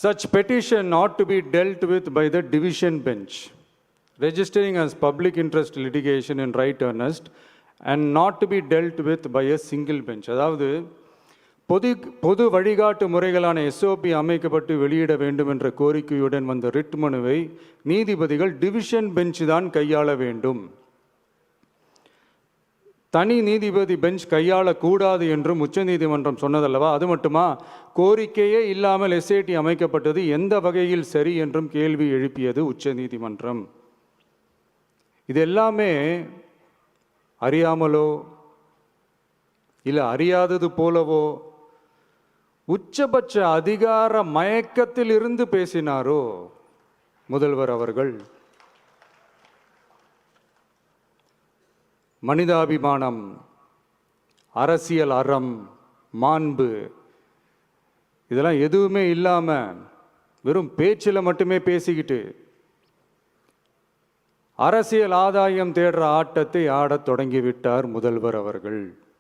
Such petition ought to be dealt with by the division bench, registering as public interest litigation in right earnest and not to be dealt with by a single bench. அதாவது பொது வழிகாட்டு முறைகளான SOP அமைக்கப்பட்டு வெளியிட வேண்டும் என்ற கோரிக்கையுடன் வந்த writ மனுவை நீதிபதிகள் டிவிஷன் பெஞ்ச் தான் கையாள வேண்டும். தனி நீதிபதி பெஞ்ச் கையாளக்கூடாது என்றும் உச்சநீதிமன்றம் சொன்னதல்லவா? அது மட்டுமா, கோரிக்கையே இல்லாமல் எஸ்ஐடி அமைக்கப்பட்டது எந்த வகையில் சரி என்றும் கேள்வி எழுப்பியது உச்சநீதிமன்றம். இது எல்லாமே அறியாமலோ இல்லை அறியாதது போலவோ உச்சபட்ச அதிகார மயக்கத்தில் இருந்து பேசினாரோ முதல்வர் அவர்கள்? மனிதாபிமானம், அரசியல் அறம், மாண்பு இதெல்லாம் எதுவுமே இல்லாமல் வெறும் பேச்சில் மட்டுமே பேசிக்கிட்டு அரசியல் ஆதாயம் தேடுற ஆட்டத்தை ஆடத் தொடங்கிவிட்டார் முதல்வர் அவர்கள்.